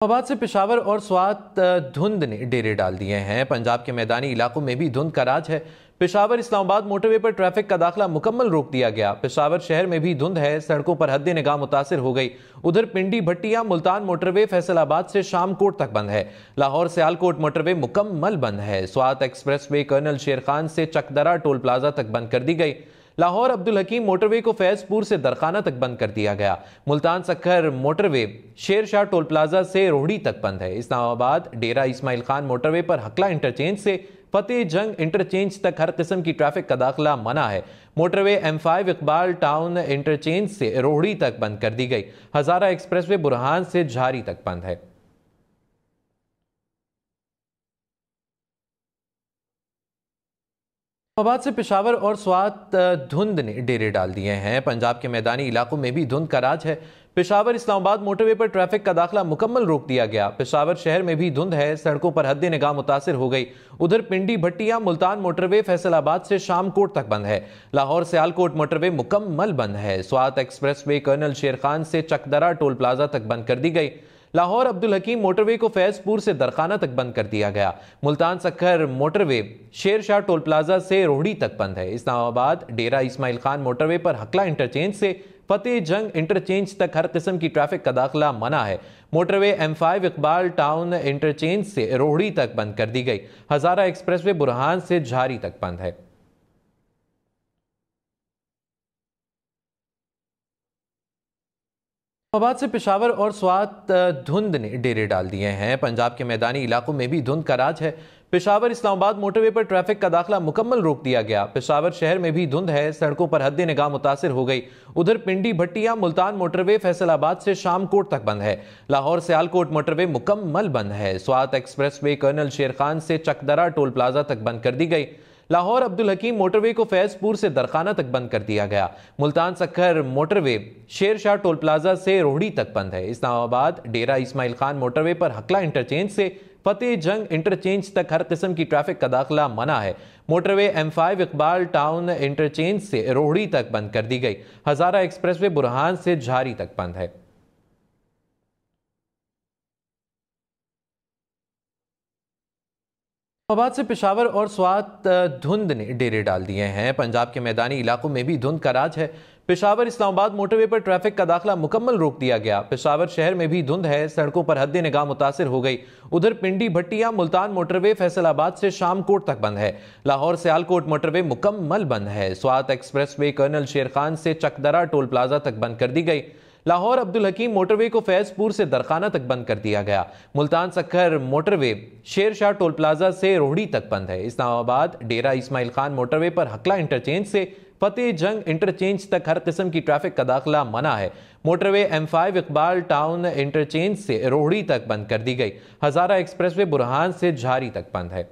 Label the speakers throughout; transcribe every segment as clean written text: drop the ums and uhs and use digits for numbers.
Speaker 1: इस्लामाबाद से पेशावर और स्वात धुंध ने डेरे डाल दिए हैं। पंजाब के मैदानी इलाकों में भी धुंध का राज है। पेशावर इस्लामाबाद मोटरवे पर ट्रैफिक का दाखिला मुकम्मल रोक दिया गया। पेशावर शहर में भी धुंध है, सड़कों पर हद निगाह मुतासिर हो गई। उधर पिंडी भट्टिया मुल्तान मोटरवे फैसलाबाद से शामकोट तक बंद है। लाहौर सियालकोट मोटरवे मुकम्मल बंद है। स्वात एक्सप्रेस वे कर्नल शेर खान से चकदरा टोल प्लाजा तक बंद कर दी गई। लाहौर अब्दुल हकीम मोटरवे को फैजपुर से दरखाना तक बंद कर दिया गया। Multan Sukkur motorway Sher Shah toll plaza से रोहड़ी तक बंद है। इस्लामाबाद डेरा इस्माइल खान मोटरवे पर हकला इंटरचेंज से फतेह जंग इंटरचेंज तक हर किस्म की ट्रैफिक का दाखिला मना है। Motorway M5 Iqbal town interchange से रोहड़ी तक बंद कर दी गई। हजारा एक्सप्रेसवे बुरहान से झारी तक बंद है। इस्लामाबाद से पेशावर और स्वात धुंध ने डेरे डाल दिए हैं। पंजाब के मैदानी इलाकों में भी धुंध का राज है। पेशावर इस्लामाबाद मोटरवे पर ट्रैफिक का दाखिला मुकम्मल रोक दिया गया। पेशावर शहर में भी धुंध है, सड़कों पर हद निगाह मुतासिर हो गई। उधर पिंडी भट्टिया मुल्तान मोटरवे फैसलाबाद से शामकोट तक बंद है। लाहौर सियालकोट मोटरवे मुकम्मल बंद है। स्वात एक्सप्रेस वे कर्नल शेर खान से चकदरा टोल प्लाजा तक बंद कर दी गई। लाहौर अब्दुल हकीम मोटरवे को फैजपुर से दरखाना तक बंद कर दिया गया। Multan Sukkur motorway Sher Shah toll plaza से रोहड़ी तक बंद है। इस्लामाबाद डेरा इस्माइल खान मोटरवे पर हकला इंटरचेंज से फतेह जंग इंटरचेंज तक हर किस्म की ट्रैफिक का दाखिला मना है। Motorway M5 Iqbal town interchange से रोहड़ी तक बंद कर दी गई। हजारा एक्सप्रेसवे बुरहान से झारी तक बंद है। इस्लामाबाद से पेशावर और स्वात धुंध ने डेरे डाल दिए हैं। पंजाब के मैदानी इलाकों में भी धुंध का राज है। पेशावर इस्लामाबाद मोटरवे पर ट्रैफिक का दाखिला मुकम्मल रोक दिया गया। पेशावर शहर में भी धुंध है, सड़कों पर हद निगाह मुतासिर हो गई। उधर पिंडी भट्टिया मुल्तान मोटरवे फैसलाबाद से शामकोट तक बंद है। लाहौर सियालकोट मोटरवे मुकम्मल बंद है। स्वात एक्सप्रेस वे कर्नल शेर खान से चकदरा टोल प्लाजा तक बंद कर दी गई। लाहौर अब्दुल हकीम मोटरवे को फैजपुर से दरखाना तक बंद कर दिया गया। Multan Sukkur motorway Sher Shah toll plaza से रोहड़ी तक बंद है। इस्लामाबाद डेरा इस्माइल खान मोटरवे पर हकला इंटरचेंज से फतेह जंग इंटरचेंज तक हर किस्म की ट्रैफिक का दाखिला मना है। Motorway M5 Iqbal town interchange से रोहड़ी तक बंद कर दी गई। हजारा एक्सप्रेसवे बुरहान से झारी तक बंद है। इस्लामाबाद से पेशावर और स्वात धुंध ने डेरे डाल दिए हैं। पंजाब के मैदानी इलाकों में भी धुंध का राज है। पेशावर इस्लामाबाद मोटरवे पर ट्रैफिक का दाखिला मुकम्मल रोक दिया गया। पेशावर शहर में भी धुंध है, सड़कों पर हद निगाह मुतासिर हो गई। उधर पिंडी भट्टिया मुल्तान मोटरवे फैसलाबाद से शामकोट तक बंद है। लाहौर सियालकोट मोटरवे मुकम्मल बंद है। स्वात एक्सप्रेस वे कर्नल शेर खान से चकदरा टोल प्लाजा तक बंद कर दी गई। लाहौर अब्दुल हकीम मोटरवे को फैजपुर से दरखाना तक बंद कर दिया गया। Multan Sukkur motorway Sher Shah toll plaza से रोहड़ी तक बंद है। इस्लामाबाद डेरा इस्माइल खान मोटरवे पर हकला इंटरचेंज से फतेह जंग इंटरचेंज तक हर किस्म की ट्रैफिक का दाखिला मना है। Motorway M5 Iqbal town interchange से रोहड़ी तक बंद कर दी गई। हजारा एक्सप्रेसवे बुरहान से झारी तक बंद है।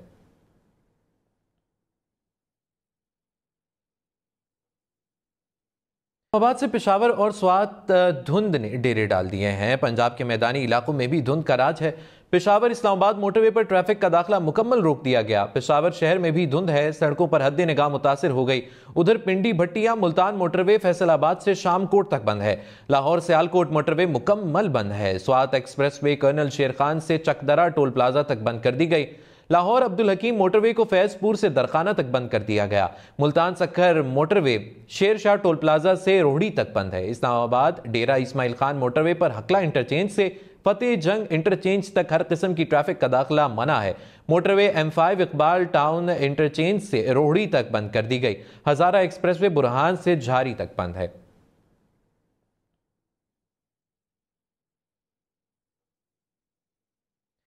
Speaker 1: इस्लामाबाद से पेशावर और स्वात धुंध ने डेरे डाल दिए हैं। पंजाब के मैदानी इलाकों में भी धुंध का राज है। पेशावर इस्लामाबाद मोटरवे पर ट्रैफिक का दाखिला मुकम्मल रोक दिया गया। पेशावर शहर में भी धुंध है, सड़कों पर हद निगाह मुतासिर हो गई। उधर पिंडी भट्टिया मुल्तान मोटरवे फैसलाबाद से शामकोट तक बंद है। लाहौर सियालकोट मोटरवे मुकम्मल बंद है। स्वात एक्सप्रेस वे कर्नल शेर खान से चकदरा टोल प्लाजा तक बंद कर दी गई। लाहौर अब्दुल हकीम मोटरवे को फैजपुर से दरखाना तक बंद कर दिया गया। Multan Sukkur motorway Sher Shah toll plaza से रोहड़ी तक बंद है। इस्लामाबाद डेरा इस्माइल खान मोटरवे पर हकला इंटरचेंज से फतेह जंग इंटरचेंज तक हर किस्म की ट्रैफिक का दाखिला मना है। Motorway M5 Iqbal town interchange से रोहड़ी तक बंद कर दी गई। हजारा एक्सप्रेसवे बुरहान से झारी तक बंद है।